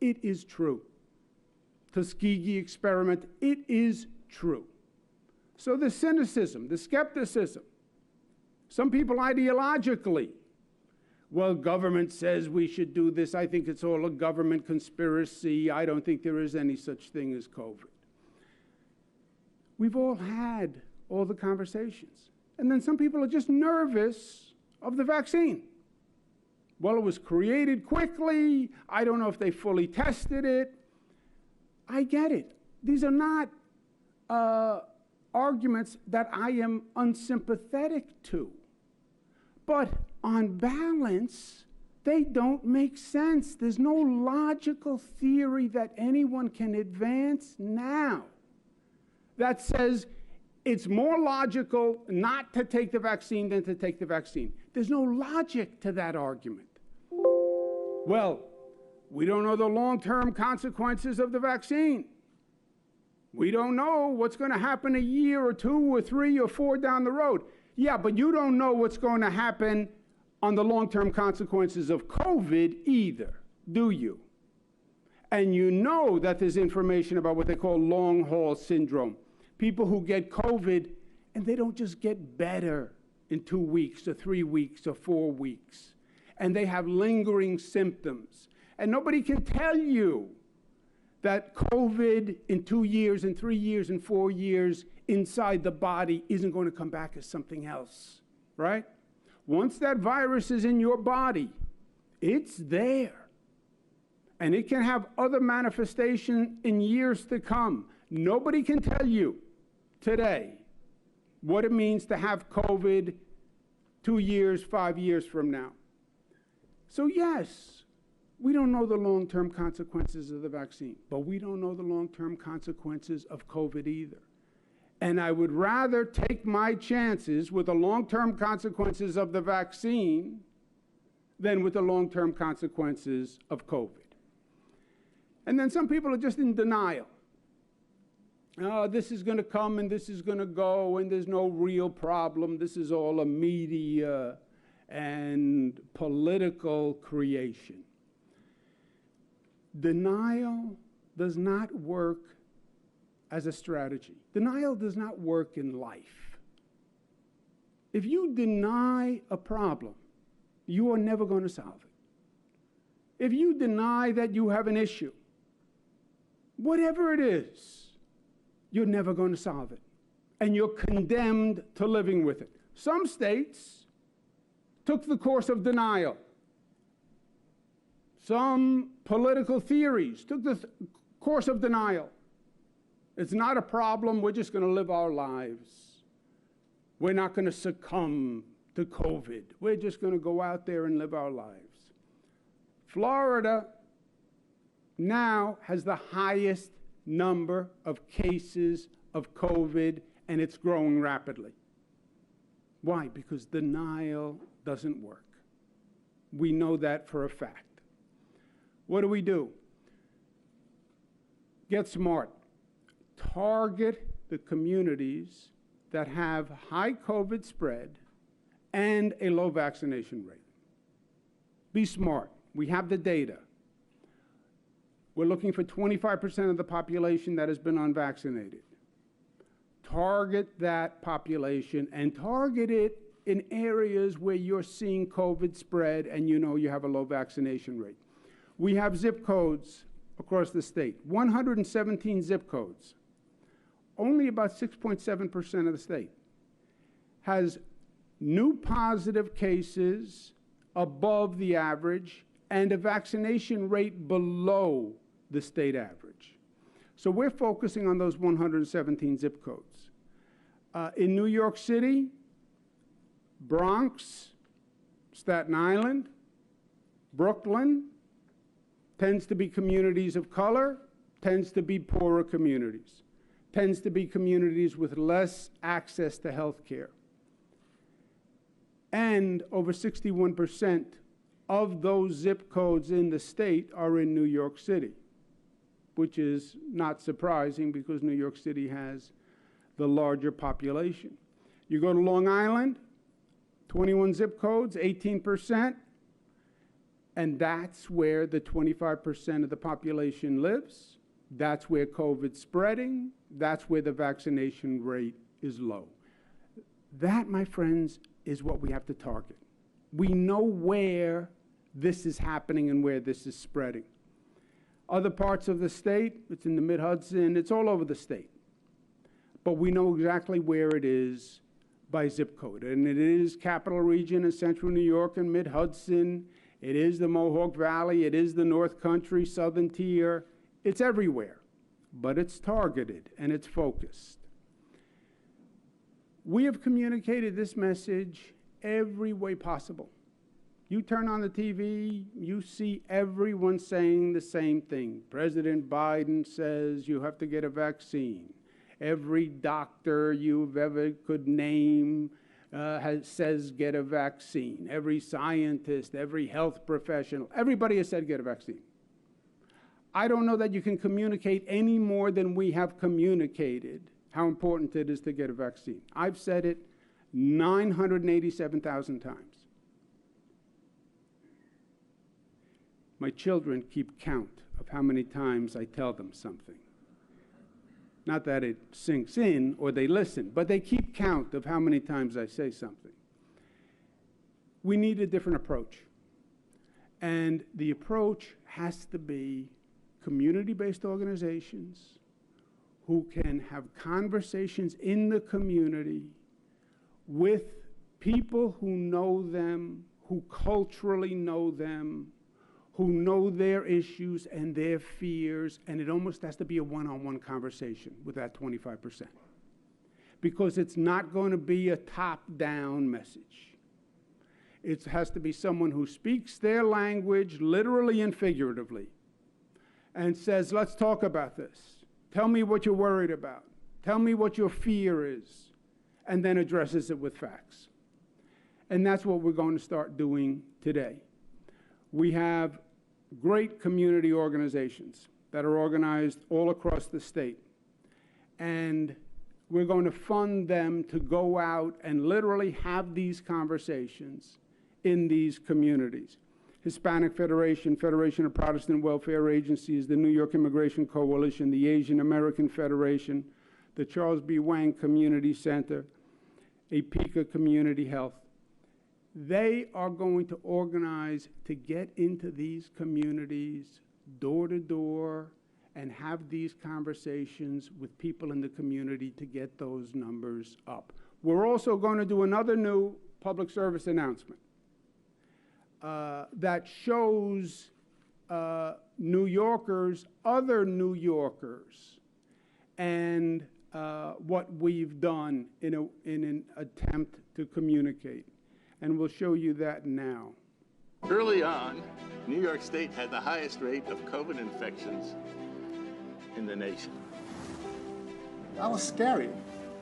it is true. Tuskegee experiment, it is true. So the cynicism, the skepticism, some people ideologically, well, government says we should do this. I think it's all a government conspiracy. I don't think there is any such thing as COVID. We've all had all the conversations. And then some people are just nervous of the vaccine. Well, it was created quickly. I don't know if they fully tested it. I get it. These are not arguments that I am unsympathetic to. But on balance, they don't make sense. There's no logical theory that anyone can advance now that says it's more logical not to take the vaccine than to take the vaccine. There's no logic to that argument. Well, we don't know the long-term consequences of the vaccine. We don't know what's going to happen a year or 2 or 3 or 4 down the road. Yeah, but you don't know what's going to happen on the long-term consequences of COVID either, do you? And you know that there's information about what they call long-haul syndrome. People who get COVID, and they don't just get better in 2 weeks or 3 weeks or 4 weeks. And they have lingering symptoms. And nobody can tell you that COVID in 2 years and 3 years and 4 years inside the body isn't going to come back as something else, right? Once that virus is in your body, it's there. And it can have other manifestations in years to come. Nobody can tell you today what it means to have COVID 2 years, 5 years from now. So yes, we don't know the long-term consequences of the vaccine, but we don't know the long-term consequences of COVID either. And I would rather take my chances with the long-term consequences of the vaccine than with the long-term consequences of COVID. And then some people are just in denial. Oh, this is going to come and this is going to go and there's no real problem. This is all a media and political creation. Denial does not work as a strategy. Denial does not work in life. If you deny a problem, you are never going to solve it. If you deny that you have an issue, whatever it is, you're never going to solve it. And you're condemned to living with it. Some states took the course of denial. Some political theories took the course of denial. It's not a problem. We're just going to live our lives. We're not going to succumb to COVID. We're just going to go out there and live our lives. Florida now has the highest number of cases of COVID, and it's growing rapidly. Why? Because denial doesn't work. We know that for a fact. What do? Get smart. Target the communities that have high COVID spread and a low vaccination rate. Be smart. We have the data. We're looking for 25% of the population that has been unvaccinated. Target that population and target it in areas where you're seeing COVID spread and you know you have a low vaccination rate. We have zip codes across the state, 117 zip codes. Only about 6.7% of the state has new positive cases above the average and a vaccination rate below the state average. So we're focusing on those 117 zip codes. In New York City, Bronx, Staten Island, Brooklyn, tends to be communities of color, tends to be poorer communities, tends to be communities with less access to health care. And over 61% of those zip codes in the state are in New York City, which is not surprising because New York City has the larger population. You go to Long Island, 21 zip codes, 18%, And that's where the 25% of the population lives. That's where COVID's spreading. That's where the vaccination rate is low. That, my friends, is what we have to target. We know where this is happening and where this is spreading. Other parts of the state, it's in the Mid-Hudson, it's all over the state. But we know exactly where it is by zip code. And it is Capital Region and Central New York and Mid-Hudson. It is the Mohawk Valley. It is the North Country, Southern Tier. It's everywhere. But it's targeted and it's focused. We have communicated this message every way possible. You turn on the TV, you see everyone saying the same thing. President Biden says you have to get a vaccine. Every doctor you've ever could name says get a vaccine. Every scientist, every health professional, everybody has said get a vaccine. I don't know that you can communicate any more than we have communicated how important it is to get a vaccine. I've said it 987,000 times. My children keep count of how many times I tell them something. Not that it sinks in or they listen, but they keep count of how many times I say something. We need a different approach. And the approach has to be community-based organizations who can have conversations in the community with people who know them, who culturally know them, who know their issues and their fears, and it almost has to be a one-on-one conversation with that 25%. Because it's not going to be a top-down message. It has to be someone who speaks their language, literally and figuratively, and says, let's talk about this. Tell me what you're worried about. Tell me what your fear is, and then addresses it with facts. And that's what we're going to start doing today. We have great community organizations that are organized all across the state. And we're going to fund them to go out and literally have these conversations in these communities. Hispanic Federation, Federation of Protestant Welfare Agencies, the New York Immigration Coalition, the Asian American Federation, the Charles B. Wang Community Center, APICA Community Health. They are going to organize to get into these communities door to door and have these conversations with people in the community to get those numbers up. We're also going to do another new public service announcement that shows New Yorkers, other New Yorkers, and what we've done in an attempt to communicate. And we'll show you that now. Early on, New York State had the highest rate of COVID infections in the nation. That was scary.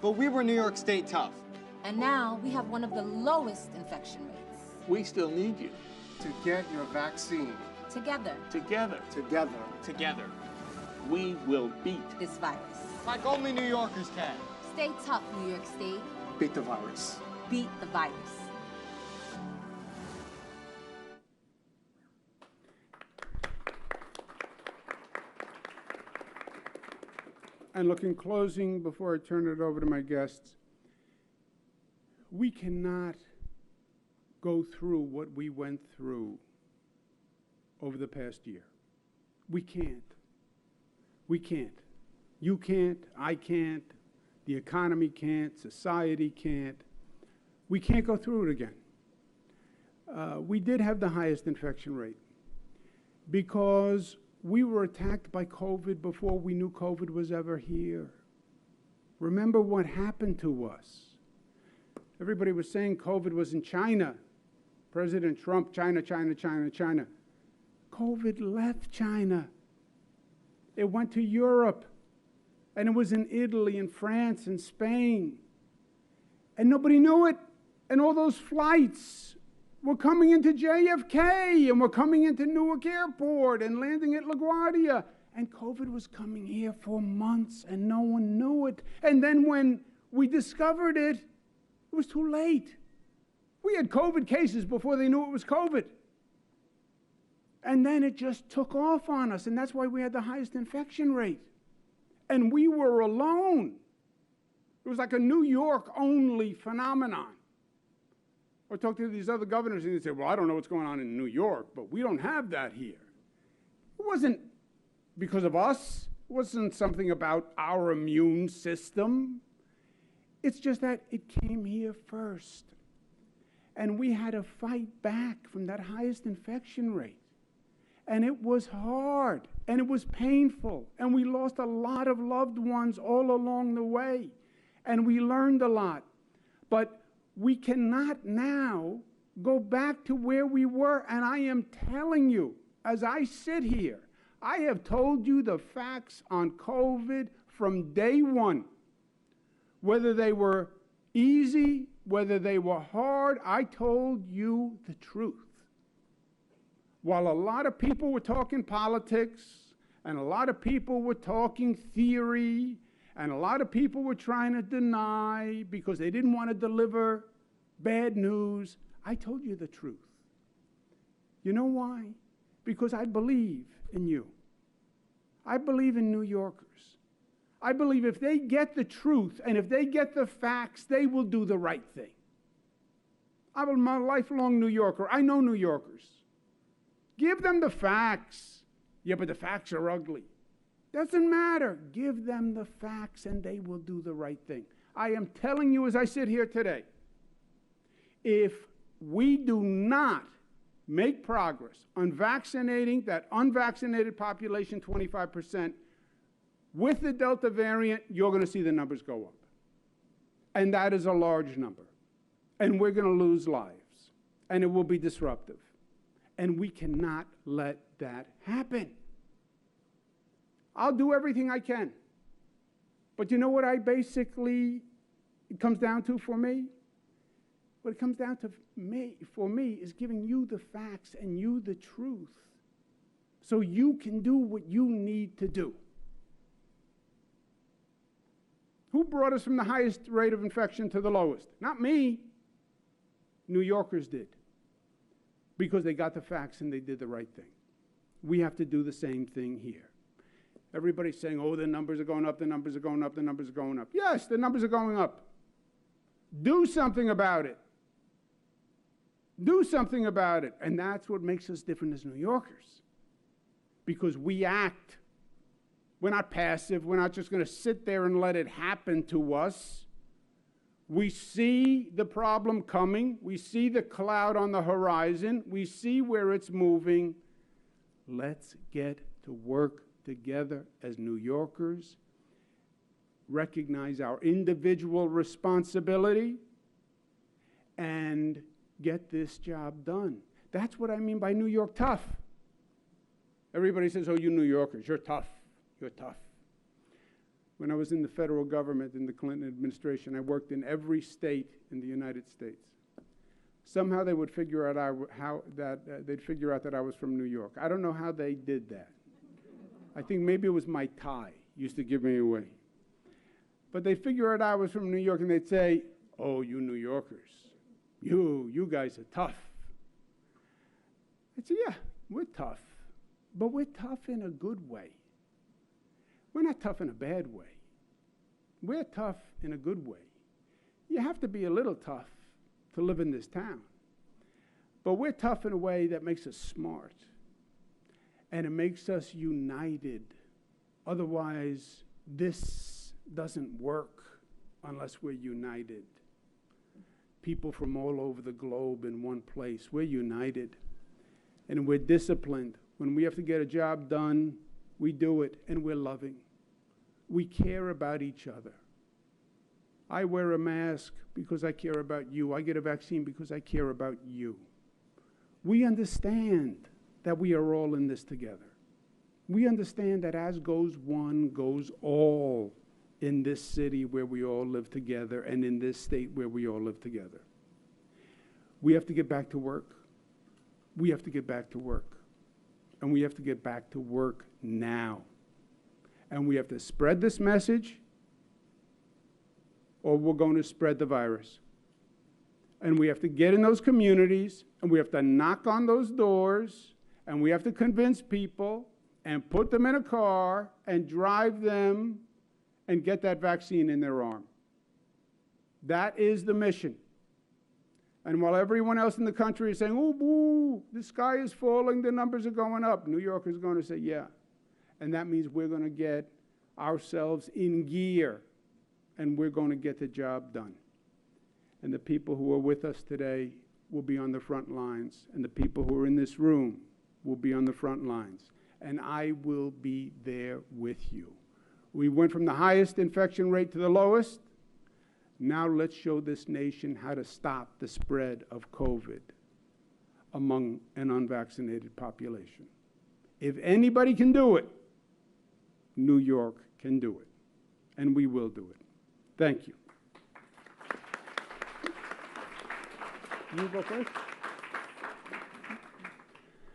But we were New York State tough. And now we have one of the lowest infection rates. We still need you. To get your vaccine. Together. Together. Together. Together. We will beat This virus. Like only New Yorkers can. Stay tough, New York State. Beat the virus. Beat the virus. And look, in closing, before I turn it over to my guests, we cannot go through what we went through over the past year. We can't. We can't. You can't. I can't. The economy can't. Society can't. We can't go through it again. We did have the highest infection rate because we were attacked by COVID before we knew COVID was ever here. Remember what happened to us. Everybody was saying COVID was in China. President Trump, China, China, China, China. COVID left China. It went to Europe. And it was in Italy and France and Spain. And nobody knew it. And all those flights were coming into JFK and were coming into Newark Airport and landing at LaGuardia. And COVID was coming here for months and no one knew it. And then when we discovered it, it was too late. We had COVID cases before they knew it was COVID. And then it just took off on us, and that's why we had the highest infection rate. And we were alone. It was like a New York-only phenomenon. I talked to these other governors, and they said, well, I don't know what's going on in New York, but we don't have that here. It wasn't because of us. It wasn't something about our immune system. It's just that it came here first. And we had to fight back from that highest infection rate. And it was hard, and it was painful, and we lost a lot of loved ones all along the way, and we learned a lot. But we cannot now go back to where we were, and I am telling you, as I sit here, I have told you the facts on COVID from day one. Whether they were easy, whether they were hard, I told you the truth. While a lot of people were talking politics, and a lot of people were talking theory, and a lot of people were trying to deny because they didn't want to deliver bad news, I told you the truth. You know why? Because I believe in you. I believe in New Yorkers. I believe if they get the truth and if they get the facts, they will do the right thing. I'm a lifelong New Yorker. I know New Yorkers. Give them the facts. Yeah, but the facts are ugly. Doesn't matter. Give them the facts and they will do the right thing. I am telling you as I sit here today, if we do not make progress on vaccinating that unvaccinated population, 25%, with the Delta variant, you're going to see the numbers go up. And that is a large number. And we're going to lose lives. And it will be disruptive. And we cannot let that happen. I'll do everything I can. But you know what it comes down to for me? What it comes down to for me is giving you the facts and you the truth so you can do what you need to do. Who brought us from the highest rate of infection to the lowest? Not me. New Yorkers did. Because they got the facts and they did the right thing. We have to do the same thing here. Everybody's saying, oh, the numbers are going up, the numbers are going up, the numbers are going up. Yes, the numbers are going up. Do something about it. Do something about it. And that's what makes us different as New Yorkers. Because we act. We're not passive. We're not just going to sit there and let it happen to us. We see the problem coming. We see the cloud on the horizon. We see where it's moving. Let's get to work together as New Yorkers. Recognize our individual responsibility and get this job done. That's what I mean by New York tough. Everybody says, oh, you New Yorkers, you're tough. You're tough. When I was in the federal government in the Clinton administration, I worked in every state in the United States. Somehow they would figure out they'd figure out that I was from New York. I don't know how they did that. I think maybe it was my tie used to give me away. But they'd figure out I was from New York, and they'd say, oh, you New Yorkers, you guys are tough. I'd say, yeah, we're tough, but we're tough in a good way. We're not tough in a bad way. We're tough in a good way. You have to be a little tough to live in this town. But we're tough in a way that makes us smart. And it makes us united. Otherwise, this doesn't work unless we're united. People from all over the globe in one place. We're united. And we're disciplined. When we have to get a job done, we do it, and we're loving. We care about each other. I wear a mask because I care about you. I get a vaccine because I care about you. We understand that we are all in this together. We understand that as goes one, goes all in this city where we all live together and in this state where we all live together. We have to get back to work. We have to get back to work. And we have to get back to work now. And we have to spread this message, or we're going to spread the virus. And we have to get in those communities, and we have to knock on those doors, And we have to convince people and put them in a car and drive them and get that vaccine in their arm. That is the mission. And while everyone else in the country is saying, oh, boo, the sky is falling, the numbers are going up, New York is going to say, yeah. And that means we're going to get ourselves in gear, and we're going to get the job done. And the people who are with us today will be on the front lines, and the people who are in this room will be on the front lines. And I will be there with you. We went from the highest infection rate to the lowest. Now let's show this nation how to stop the spread of COVID among an unvaccinated population. If anybody can do it, New York can do it, and we will do it. Thank you. You go first.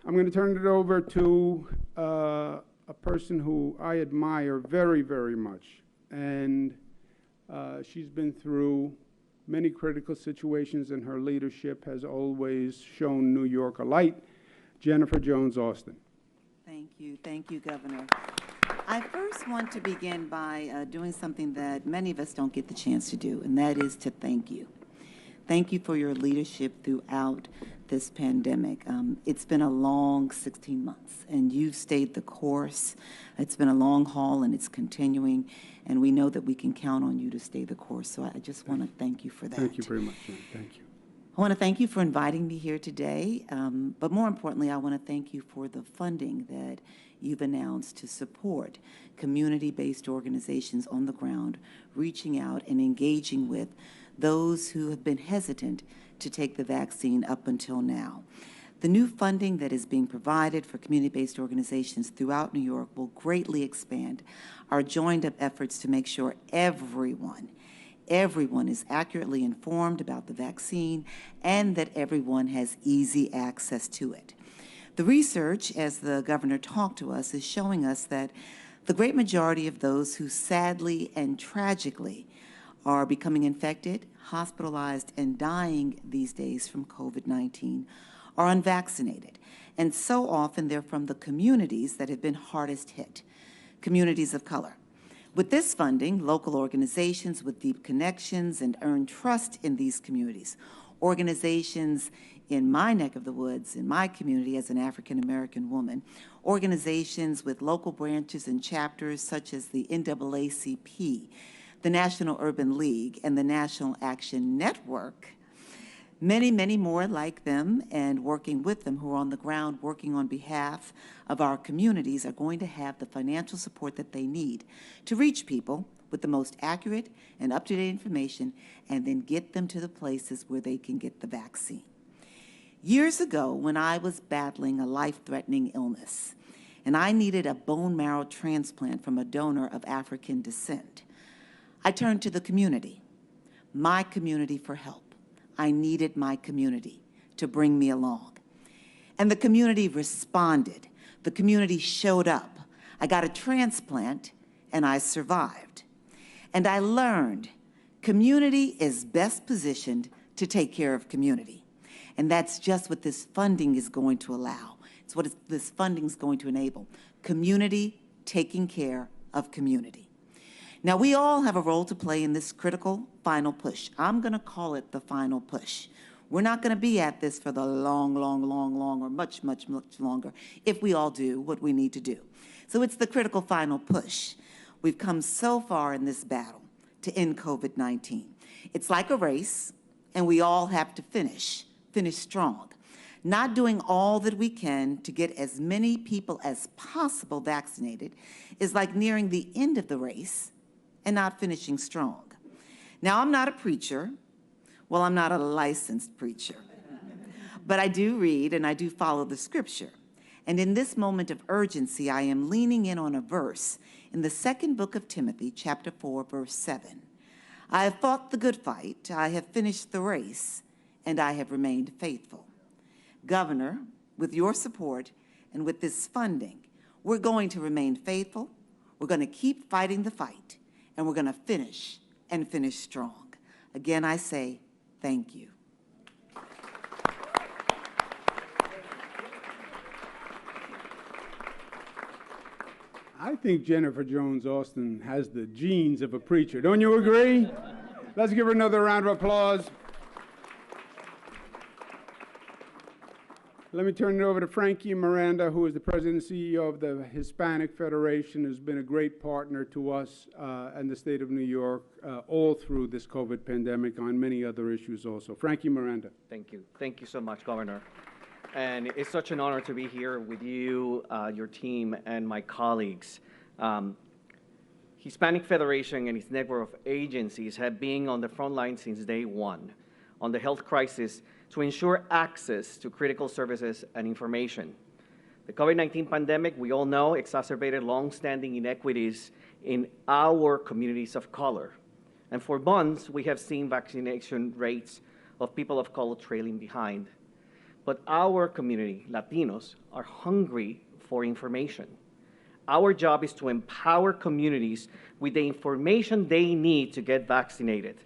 I'm going to turn it over to a person who I admire very, very much, and she's been through many critical situations, and her leadership has always shown New York a light. Jennifer Jones Austin. Thank you, Governor. I first want to begin by doing something that many of us don't get the chance to do, and that is to thank you. Thank you for your leadership throughout this pandemic. It's been a long 16 months, and you've stayed the course. It's been a long haul, and it's continuing, and we know that we can count on you to stay the course. So I just want to thank you for that. Thank you very much, Jen. Thank you. I want to thank you for inviting me here today, but more importantly, I want to thank you for the funding that you've announced to support community-based organizations on the ground, reaching out and engaging with those who have been hesitant to take the vaccine up until now. The new funding that is being provided for community-based organizations throughout New York will greatly expand our joined-up efforts to make sure everyone is accurately informed about the vaccine and that everyone has easy access to it. The research, as the governor talked to us, is showing us that the great majority of those who sadly and tragically are becoming infected, hospitalized, and dying these days from COVID-19 are unvaccinated. And so often they're from the communities that have been hardest hit, communities of color. With this funding, local organizations with deep connections and earned trust in these communities, organizations in my neck of the woods, in my community as an African-American woman, organizations with local branches and chapters such as the NAACP, the National Urban League, and the National Action Network, many, many more like them and working with them who are on the ground working on behalf of our communities are going to have the financial support that they need to reach people with the most accurate and up-to-date information and then get them to the places where they can get the vaccine. Years ago, when I was battling a life-threatening illness and I needed a bone marrow transplant from a donor of African descent, I turned to the community, my community, for help. I needed my community to bring me along. And the community responded. The community showed up. I got a transplant, and I survived. And I learned community is best positioned to take care of community. And that's just what this funding is going to allow. It's what this funding is going to enable. Community taking care of community. Now, we all have a role to play in this critical final push. I'm going to call it the final push. We're not going to be at this for the long, or much, much, much longer if we all do what we need to do. So it's the critical final push. We've come so far in this battle to end COVID-19. It's like a race, and we all have to finish strong. Not doing all that we can to get as many people as possible vaccinated is like nearing the end of the race and not finishing strong. Now, I'm not a preacher. Well, I'm not a licensed preacher. But I do read and I do follow the scripture. And in this moment of urgency, I am leaning in on a verse in the second book of Timothy, chapter 4, verse 7. I have fought the good fight, I have finished the race, and I have remained faithful. Governor, with your support and with this funding, we're going to remain faithful, we're going to keep fighting the fight, and we're going to finish and finish strong. Again, I say thank you. I think Jennifer Jones Austin has the genes of a preacher. Don't you agree? Let's give her another round of applause. Let me turn it over to Frankie Miranda, who is the president and CEO of the Hispanic Federation, who's been a great partner to us and the state of New York all through this COVID pandemic on many other issues also. Frankie Miranda. Thank you. Thank you so much, Governor. And it's such an honor to be here with you, your team, and my colleagues. Hispanic Federation and its network of agencies have been on the front line since day one on the health crisis to ensure access to critical services and information. The COVID-19 pandemic, we all know, exacerbated long-standing inequities in our communities of color. And for months, we have seen vaccination rates of people of color trailing behind. But our community, Latinos, are hungry for information. Our job is to empower communities with the information they need to get vaccinated.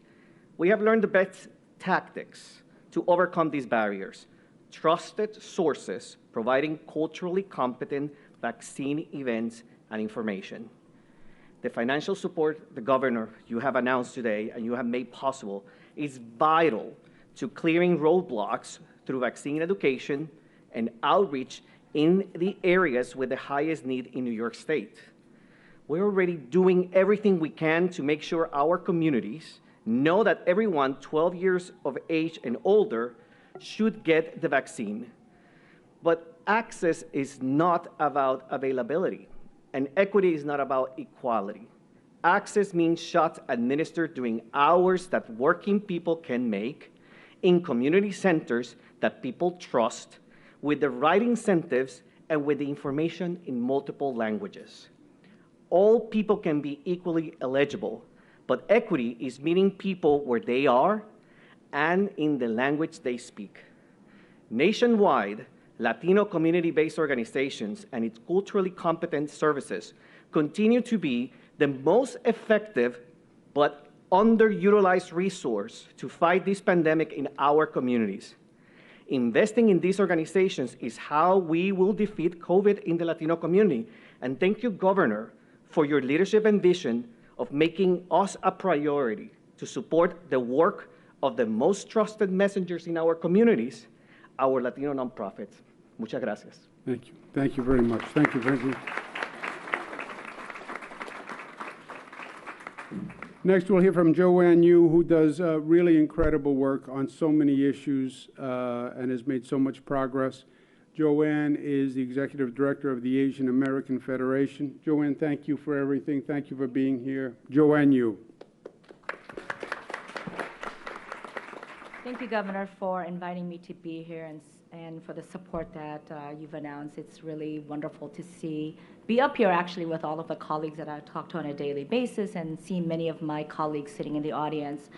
We have learned the best tactics to overcome these barriers. Trusted sources providing culturally competent vaccine events and information. The financial support, the Governor, you have announced today and you have made possible is vital to clearing roadblocks through vaccine education and outreach in the areas with the highest need in New York State. We're already doing everything we can to make sure our communities know that everyone 12 years of age and older should get the vaccine. But access is not about availability, and equity is not about equality. Access means shots administered during hours that working people can make, in community centers that people trust, with the right incentives and with the information in multiple languages. All people can be equally eligible, but equity is meeting people where they are and in the language they speak. Nationwide, Latino community-based organizations and its culturally competent services continue to be the most effective but underutilized resource to fight this pandemic in our communities. Investing in these organizations is how we will defeat COVID in the Latino community. And thank you, Governor, for your leadership and vision of making us a priority to support the work of the most trusted messengers in our communities, our Latino nonprofits. Muchas gracias. Thank you. Thank you very much. Thank you, Frankie. Next, we'll hear from Joanne Yu, who does really incredible work on so many issues and has made so much progress. Joanne is the Executive Director of the Asian American Federation. Joanne, thank you for everything. Thank you for being here. Joanne Yu. Thank you, Governor, for inviting me to be here and for the support that you've announced. It's really wonderful to be up here actually with all of the colleagues that I talk to on a daily basis and see many of my colleagues sitting in the audience.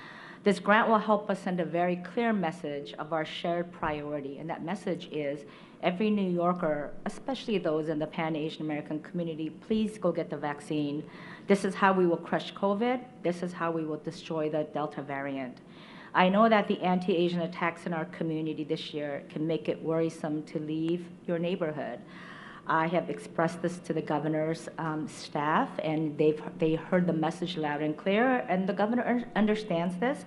This grant will help us send a very clear message of our shared priority, and that message is every New Yorker, especially those in the Pan-Asian American community, please go get the vaccine. This is how we will crush COVID. This is how we will destroy the Delta variant. I know that the anti-Asian attacks in our community this year can make it worrisome to leave your neighborhood. I have expressed this to the governor's staff, and they heard the message loud and clear, and the governor understands this.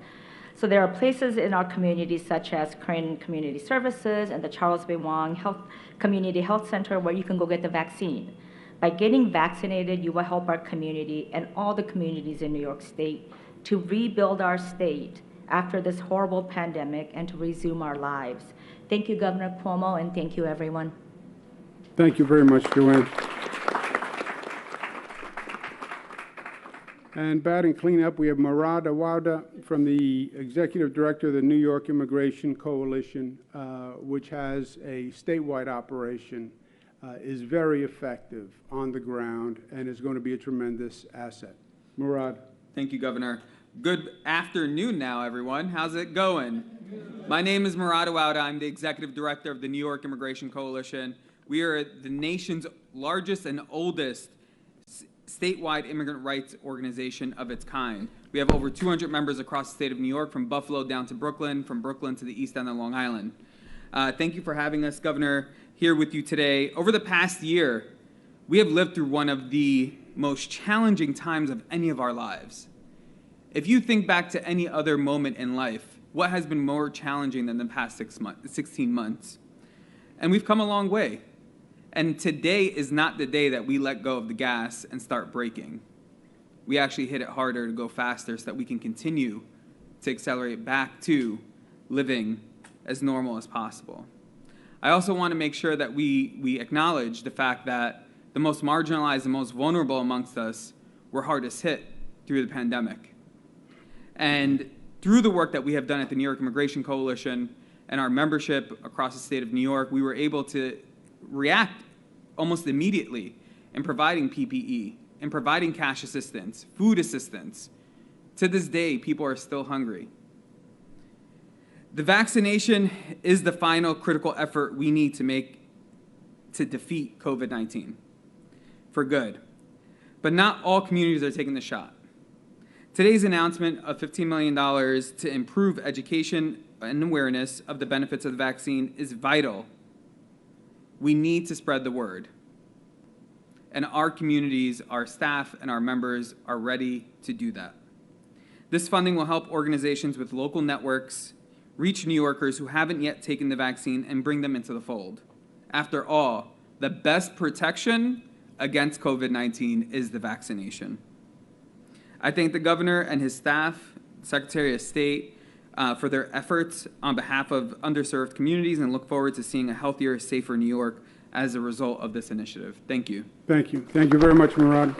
So there are places in our community, such as Korean Community Services and the Charles B. Wong Community Health Center, where you can go get the vaccine. By getting vaccinated, you will help our community and all the communities in New York State to rebuild our state after this horrible pandemic and to resume our lives. Thank you, Governor Cuomo, and thank you, everyone. Thank you very much, Joanne. And batting cleanup, we have Murad Awada from the Executive Director of the New York Immigration Coalition, which has a statewide operation, is very effective on the ground, and is going to be a tremendous asset. Murad. Thank you, Governor. Good afternoon now, everyone. How's it going? My name is Murad Awada. I'm the Executive Director of the New York Immigration Coalition. We are the nation's largest and oldest statewide immigrant rights organization of its kind. We have over 200 members across the state of New York, from Buffalo down to Brooklyn, from Brooklyn to the East End and Long Island. Thank you for having us, Governor, here with you today. Over the past year, We have lived through one of the most challenging times of any of our lives. If you think back to any other moment in life, what has been more challenging than the past 16 months? And we've come a long way. And today is not the day that we let go of the gas and start braking. We actually hit it harder to go faster so that we can continue to accelerate back to living as normal as possible. I also want to make sure that we acknowledge the fact that the most marginalized and most vulnerable amongst us were hardest hit through the pandemic. And through the work that we have done at the New York Immigration Coalition and our membership across the state of New York, we were able to react almost immediately in providing PPE, in providing cash assistance, food assistance. To this day, people are still hungry. The vaccination is the final critical effort we need to make to defeat COVID-19 for good. But not all communities are taking the shot. Today's announcement of $15 million to improve education and awareness of the benefits of the vaccine is vital. We need to spread the word. And our communities, our staff, and our members are ready to do that. This funding will help organizations with local networks reach New Yorkers who haven't yet taken the vaccine and bring them into the fold. After all, the best protection against COVID-19 is the vaccination. I thank the governor and his staff, Secretary of State, for their efforts on behalf of underserved communities and look forward to seeing a healthier, safer New York as a result of this initiative. Thank you. Thank you. Thank you very much, Murad.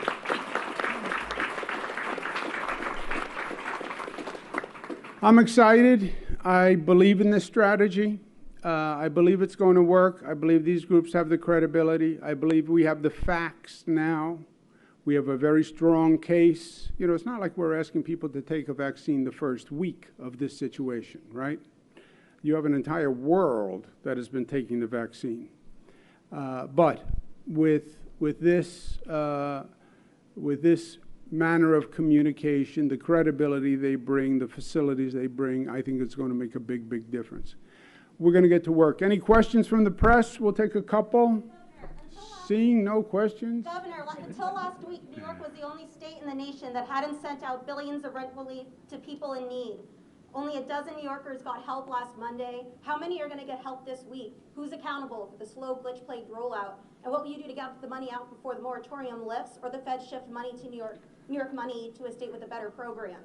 I'm excited. I believe in this strategy. I believe it's going to work. I believe these groups have the credibility. I believe we have the facts now. We have a very strong case. You know, it's not like we're asking people to take a vaccine the first week of this situation, right? You have an entire world that has been taking the vaccine. But with this manner of communication, the credibility they bring, the facilities they bring, I think it's going to make a big, big difference. We're going to get to work. Any questions from the press? We'll take a couple. Seeing no questions. Governor, until last week, New York was the only state in the nation that hadn't sent out billions of rent relief to people in need. Only a dozen New Yorkers got help last Monday. How many are going to get help this week? Who's accountable for the slow glitch-plagued rollout? And what will you do to get the money out before the moratorium lifts or the Fed shift money to New York money to a state with a better program?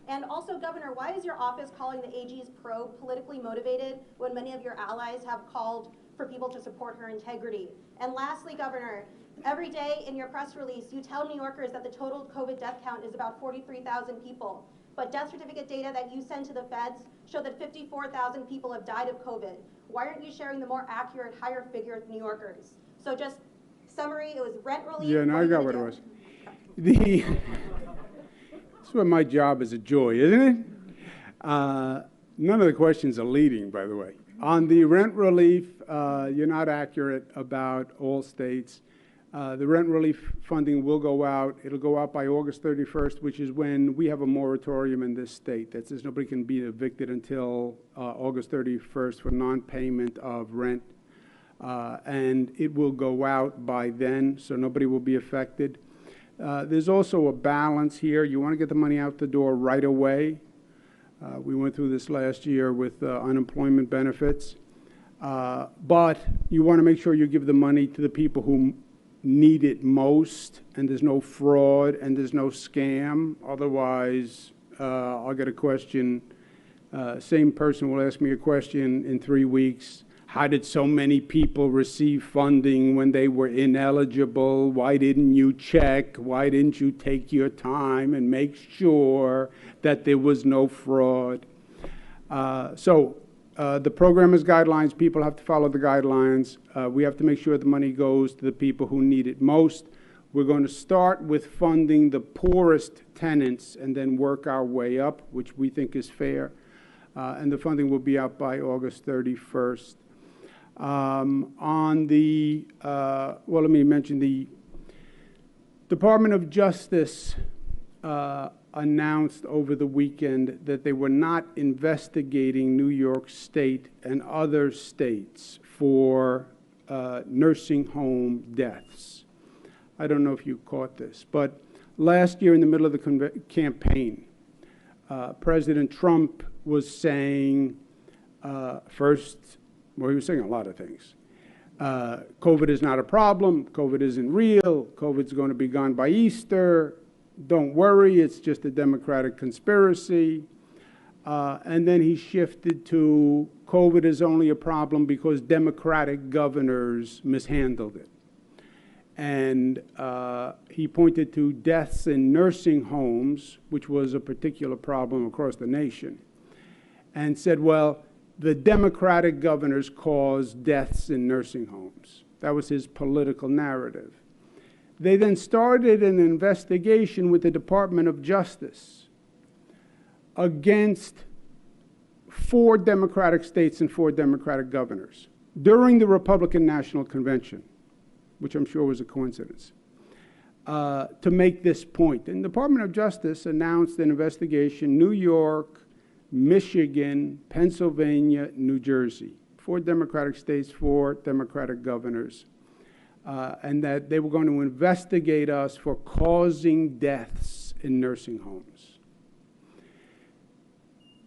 And also, Governor, why is your office calling the AG's probe politically motivated when many of your allies have called for people to support her integrity? And lastly, Governor, every day in your press release, you tell New Yorkers that the total COVID death count is about 43,000 people. But death certificate data that you send to the feds show that 54,000 people have died of COVID. Why aren't you sharing the more accurate, higher figure with New Yorkers? So just summary, it was rent relief. Yeah, no, I got what it was. That's what my job is, a joy, isn't it? None of the questions are leading, by the way. On the rent relief, you're not accurate about all states. The rent relief funding will go out. It'll go out by August 31st, which is when we have a moratorium in this state. That says nobody can be evicted until August 31st for non-payment of rent. And it will go out by then, so nobody will be affected. There's also a balance here. You want to get the money out the door right away. We went through this last year with unemployment benefits. But you want to make sure you give the money to the people who need it most, and there's no fraud and there's no scam. Otherwise, I'll get a question. Same person will ask me a question in 3 weeks. How did so many people receive funding when they were ineligible? Why didn't you check? Why didn't you take your time and make sure that there was no fraud? The program has guidelines. People have to follow the guidelines. We have to make sure the money goes to the people who need it most. We're going to start with funding the poorest tenants and then work our way up, which we think is fair. And the funding will be out by August 31st. Let me mention the Department of Justice announced over the weekend that they were not investigating New York State and other states for nursing home deaths. I don't know if you caught this, but last year in the middle of the campaign, President Trump was saying, first, well, he was saying a lot of things. COVID is not a problem. COVID isn't real. COVID's going to be gone by Easter. Don't worry, it's just a Democratic conspiracy. And then he shifted to COVID is only a problem because Democratic governors mishandled it. And he pointed to deaths in nursing homes, which was a particular problem across the nation, and said, well, the Democratic governors caused deaths in nursing homes. That was his political narrative. They then started an investigation with the Department of Justice against 4 Democratic states and 4 Democratic governors during the Republican National Convention, which I'm sure was a coincidence, to make this point. And the Department of Justice announced an investigation, New York, Michigan, Pennsylvania, New Jersey, 4 Democratic states, 4 Democratic governors, and that they were going to investigate us for causing deaths in nursing homes.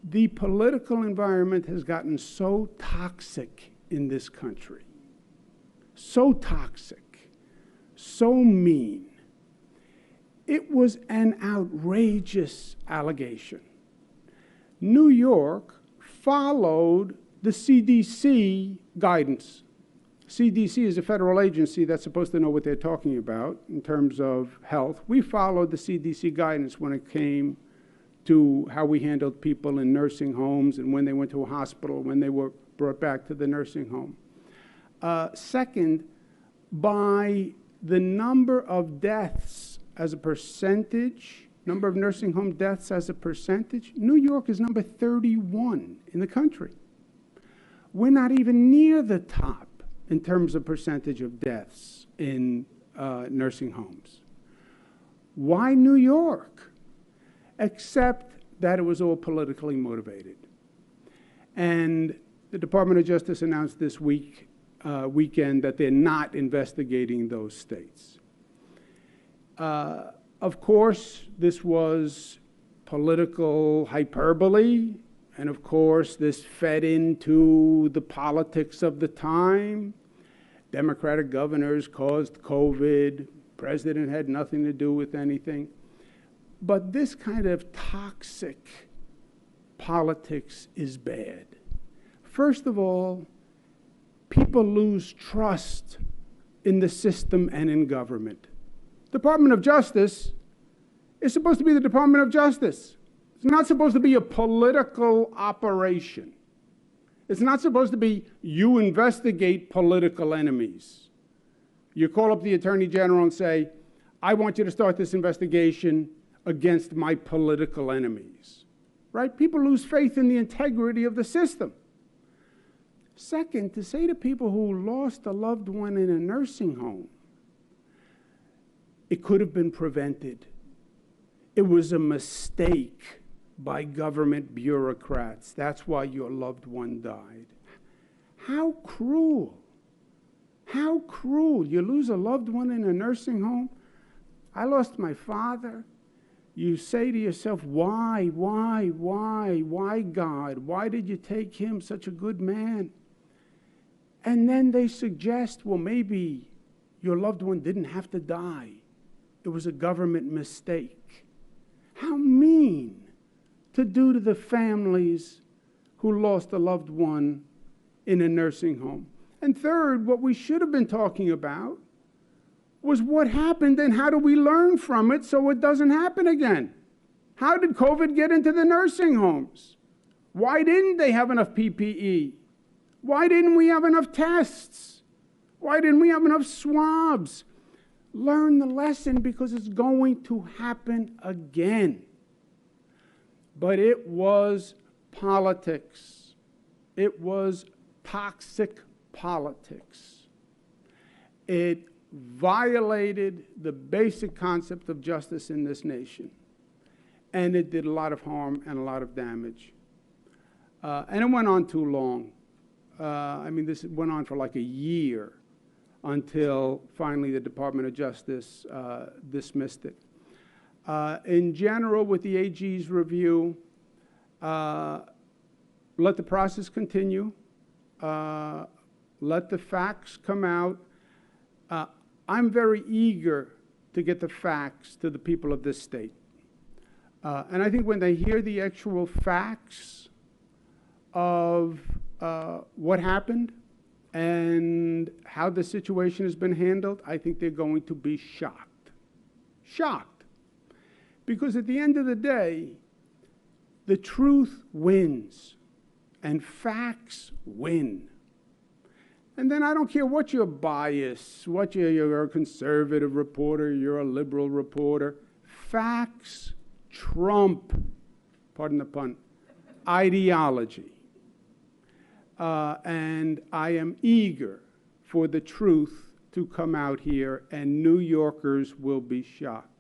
The political environment has gotten so toxic in this country, so toxic, so mean. It was an outrageous allegation. New York followed the CDC guidance. CDC is a federal agency that's supposed to know what they're talking about in terms of health. We followed the CDC guidance when it came to how we handled people in nursing homes and when they went to a hospital, when they were brought back to the nursing home. Second, by the number of deaths as a percentage, number of nursing home deaths as a percentage, New York is number 31 in the country. We're not even near the top in terms of percentage of deaths in nursing homes. Why New York? Except that it was all politically motivated. And the Department of Justice announced this weekend that they're not investigating those states. Of course, this was political hyperbole, and of course, this fed into the politics of the time. Democratic governors caused COVID. President had nothing to do with anything. But this kind of toxic politics is bad. First of all, people lose trust in the system and in government. Department of Justice is supposed to be the Department of Justice. It's not supposed to be a political operation. It's not supposed to be you investigate political enemies. You call up the Attorney General and say, I want you to start this investigation against my political enemies. Right? People lose faith in the integrity of the system. Second, to say to people who lost a loved one in a nursing home, it could have been prevented. It was a mistake by government bureaucrats. That's why your loved one died. How cruel. How cruel. You lose a loved one in a nursing home. I lost my father. You say to yourself, why, God? Why did you take him, such a good man? And then they suggest, well, maybe your loved one didn't have to die. It was a government mistake. How mean to do to the families who lost a loved one in a nursing home. And third, what we should have been talking about was what happened and how do we learn from it so it doesn't happen again. How did COVID get into the nursing homes? Why didn't they have enough PPE? Why didn't we have enough tests? Why didn't we have enough swabs? Learn the lesson because it's going to happen again. But it was politics. It was toxic politics. It violated the basic concept of justice in this nation. And it did a lot of harm and a lot of damage. And it went on too long. This went on for like a year. until finally the Department of Justice dismissed it. In general, with the AG's review, let the process continue. Let the facts come out. I'm very eager to get the facts to the people of this state. And I think when they hear the actual facts of what happened and how the situation has been handled, I think they're going to be shocked. Shocked. Because at the end of the day, the truth wins and facts win. And then I don't care what your bias, what you're a conservative reporter, you're a liberal reporter, facts trump, pardon the pun, ideology. And I am eager for the truth to come out here, and New Yorkers will be shocked.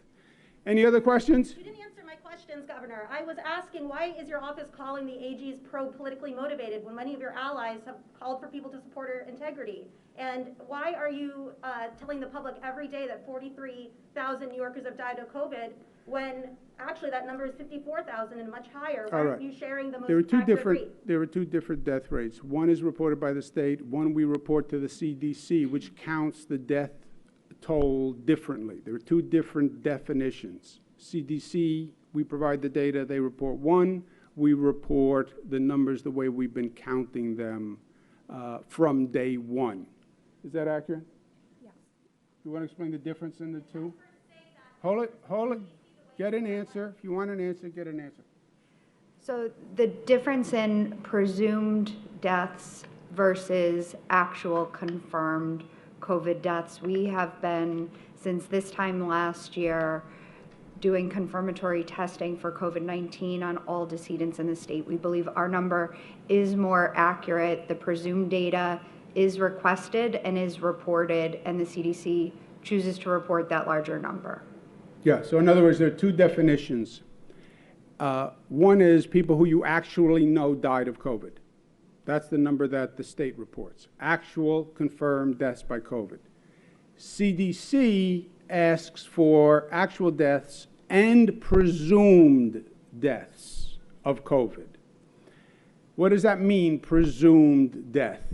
Any other questions? You didn't answer my questions, Governor. I was asking, why is your office calling the AGs pro-politically motivated when many of your allies have called for people to support her integrity? And why are you telling the public every day that 43,000 New Yorkers have died of COVID when actually that number is 54,000 and much higher? Why aren't you sharing the most accurate rate? There are two different death rates. One is reported by the state. One we report to the CDC, which counts the death toll differently. There are two different definitions. CDC, we provide the data. They report one. We report the numbers the way we've been counting them from day one. Is that accurate? Yes. You want to explain the difference in the two? Hold it. Get an answer. If you want an answer, get an answer. So the difference in presumed deaths versus actual confirmed COVID deaths, we have been, since this time last year, doing confirmatory testing for COVID-19 on all decedents in the state. We believe our number is more accurate. The presumed data is requested and is reported, and the CDC chooses to report that larger number. Yeah, so in other words, there are two definitions. One is people who you actually know died of COVID. That's the number that the state reports. Actual confirmed deaths by COVID. CDC asks for actual deaths and presumed deaths of COVID. What does that mean, presumed death?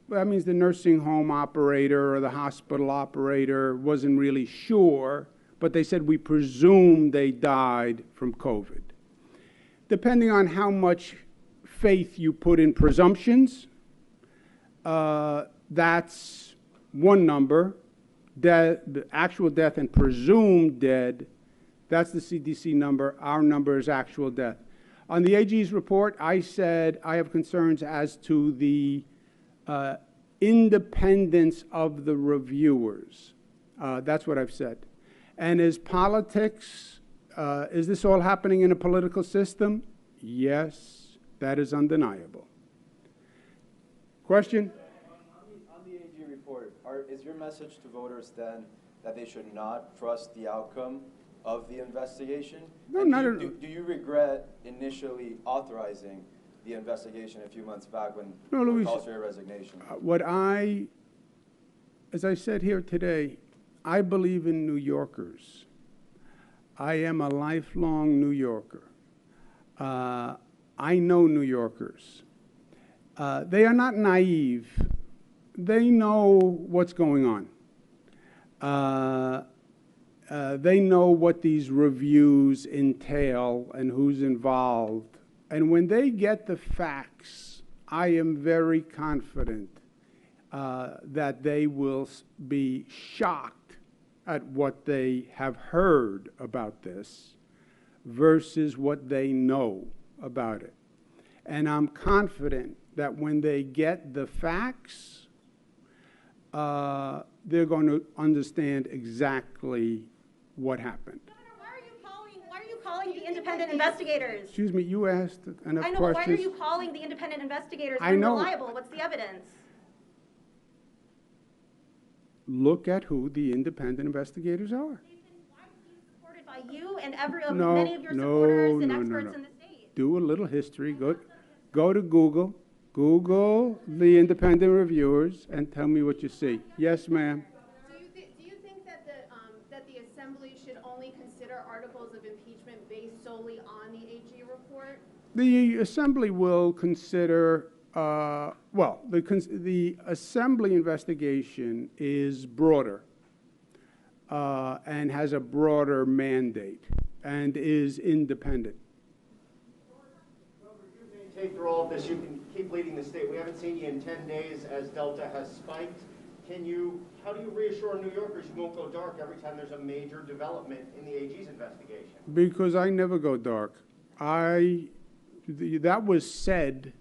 Well, that means the nursing home operator or the hospital operator wasn't really sure, but they said we presume they died from COVID. Depending on how much faith you put in presumptions, that's one number. The actual death and presumed dead, that's the CDC number. Our number is actual death. On the AG's report, I said I have concerns as to the independence of the reviewers. That's what I've said. And is politics, is this all happening in a political system? Yes, that is undeniable. Question? On the AG report, is your message to voters then that they should not trust the outcome of the investigation? No, do you regret initially authorizing the investigation a few months back when Luis, calls for your resignation? As I said here today, I believe in New Yorkers. I am a lifelong New Yorker. I know New Yorkers. They are not naive. They know what's going on. They know what these reviews entail and who's involved. And when they get the facts, I am very confident that they will be shocked at what they have heard about this versus what they know about it. And I'm confident that when they get the facts, they're going to understand exactly what happened. Governor, why are you calling the independent investigators? Excuse me, you asked enough questions. I know, but why are you calling the independent investigators unreliable? What's the evidence? Look at who the independent investigators are. They've been widely supported by you and many of your supporters and experts in the state. Do a little history. Go to Google. Google the independent reviewers and tell me what you see. Yes, ma'am. Do you think that the Assembly should only consider articles of impeachment based solely on the AG report? The Assembly will consider, the Assembly investigation is broader and has a broader mandate and is independent. Take through all of this, you can keep leading the state. We haven't seen you in 10 days as Delta has spiked. How do you reassure New Yorkers you won't go dark every time there's a major development in the AG's investigation? Because I never go dark. That was said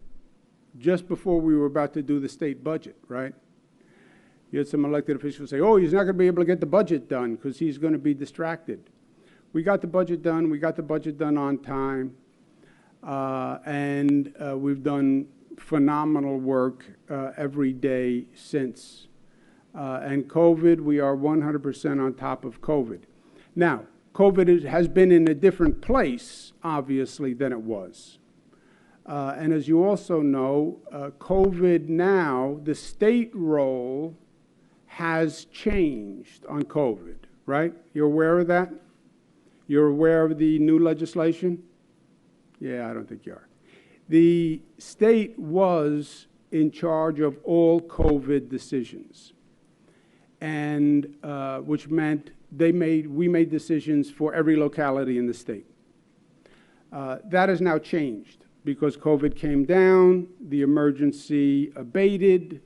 just before we were about to do the state budget, right? You had some elected officials say, oh, he's not going to be able to get the budget done because he's going to be distracted. We got the budget done. We got the budget done on time. And we've done phenomenal work every day since. And COVID, we are 100% on top of COVID. Now, COVID has been in a different place, obviously, than it was. And as you also know, COVID now, the state role has changed on COVID, right? You're aware of that? You're aware of the new legislation? Yeah, I don't think you are. The state was in charge of all COVID decisions, and which meant we made decisions for every locality in the state. That has now changed because COVID came down, the emergency abated,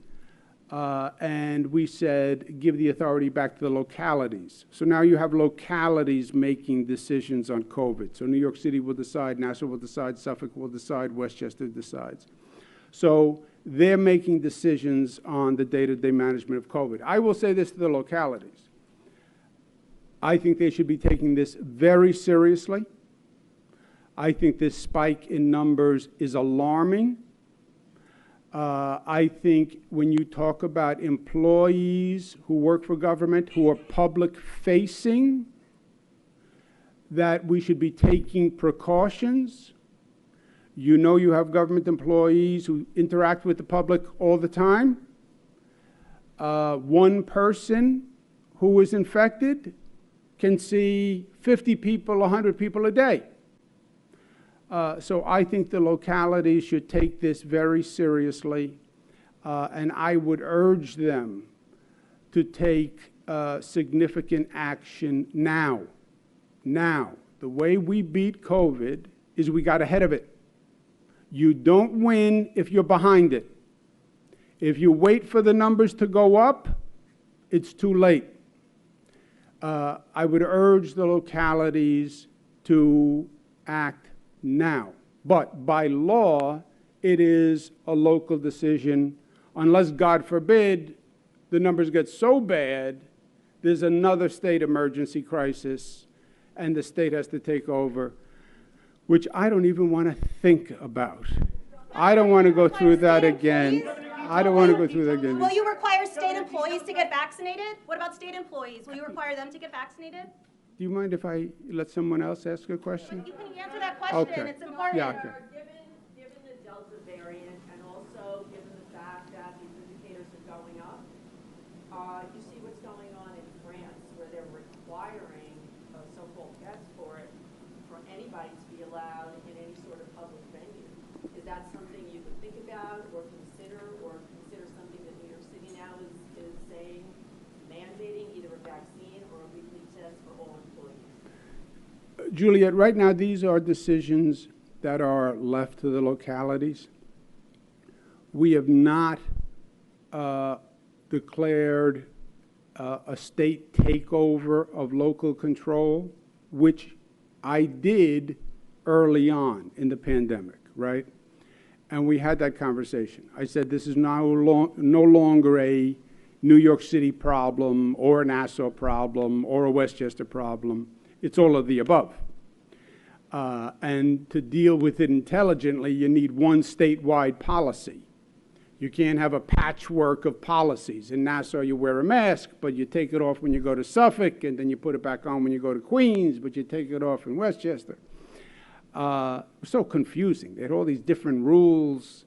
and we said, give the authority back to the localities. So now you have localities making decisions on COVID. So New York City will decide, Nassau will decide, Suffolk will decide, Westchester decides. So they're making decisions on the day-to-day management of COVID. I will say this to the localities. I think they should be taking this very seriously. I think this spike in numbers is alarming. I think when you talk about employees who work for government, who are public-facing, that we should be taking precautions. You know you have government employees who interact with the public all the time. One person who is infected can see 50 people, 100 people a day. So I think the localities should take this very seriously, and I would urge them to take significant action now. Now, the way we beat COVID is we got ahead of it. You don't win if you're behind it. If you wait for the numbers to go up, it's too late. I would urge the localities to act now. But by law, it is a local decision, unless, God forbid, the numbers get so bad, there's another state emergency crisis, and the state has to take over, which I don't even want to think about. I don't want to go through that again. I don't want to go through that again. Will you require state employees to get vaccinated? What about state employees? Will you require them to get vaccinated? Do you mind if I let someone else ask a question? You can answer that question. Okay. It's important. Yeah, okay. Given the Delta variant and also given the fact that these indicators are going up, you see what's going on in France where they're requiring so-called tests for it for anybody to be allowed in any sort of public venue. Is that something you would think about or consider something that New York City now is saying, mandating either a vaccine or a weekly test for all employees? Juliet, right now these are decisions that are left to the localities. We have not declared a state takeover of local control, which I did early on in the pandemic, right? And we had that conversation. I said this is no longer a New York City problem or a Nassau problem or a Westchester problem. It's all of the above. And to deal with it intelligently, you need one statewide policy. You can't have a patchwork of policies. In Nassau, you wear a mask, but you take it off when you go to Suffolk, and then you put it back on when you go to Queens, but you take it off in Westchester. So confusing. They had all these different rules.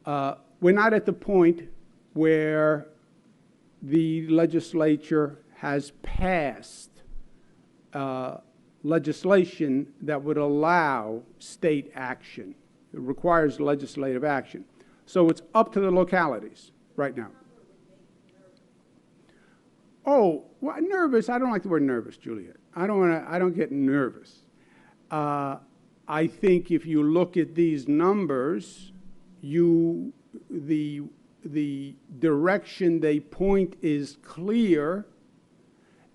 We're not at the point where the legislature has passed legislation that would allow state action. It requires legislative action. So it's up to the localities right now. Oh, well, nervous. I don't like the word nervous, Juliet. I don't get nervous. I think if you look at these numbers, the direction they point is clear,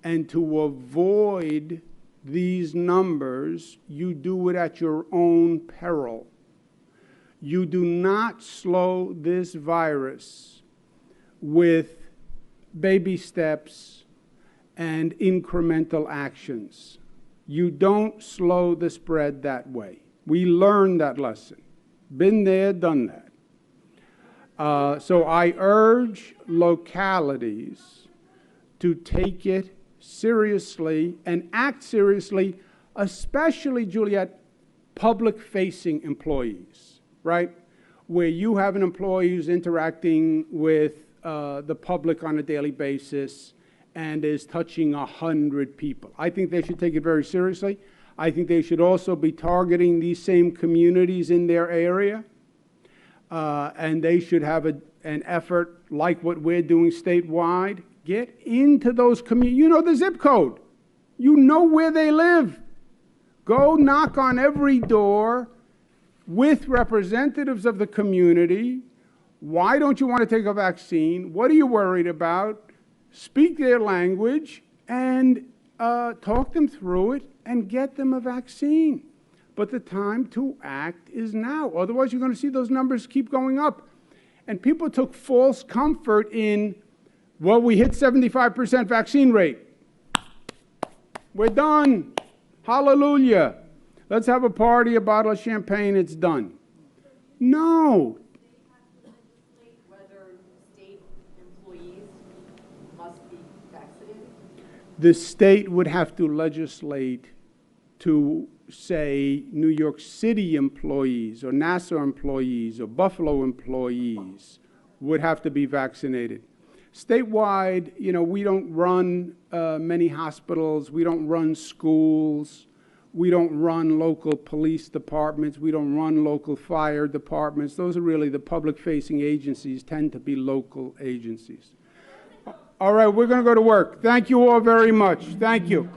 and to avoid these numbers, you do it at your own peril. You do not slow this virus with baby steps and incremental actions. You don't slow the spread that way. We learned that lesson. Been there, done that. So I urge localities to take it seriously and act seriously, especially, Juliet, public-facing employees, right? Where you have an employee who's interacting with the public on a daily basis and is touching 100 people. I think they should take it very seriously. I think they should also be targeting these same communities in their area. And they should have an effort like what we're doing statewide. Get into those communities. You know the zip code. You know where they live. Go knock on every door with representatives of the community. Why don't you want to take a vaccine? What are you worried about? Speak their language and talk them through it and get them a vaccine. But the time to act is now. Otherwise, you're going to see those numbers keep going up. And people took false comfort in, well, we hit 75% vaccine rate. We're done. Hallelujah. Let's have a party, a bottle of champagne, it's done. No. Whether state employees must be vaccinated? The state would have to legislate to say New York City employees or Nassau employees or Buffalo employees would have to be vaccinated. Statewide, you know, we don't run many hospitals, we don't run schools, we don't run local police departments, we don't run local fire departments. Those are really the public-facing agencies, tend to be local agencies. All right, we're going to go to work. Thank you all very much. Thank you.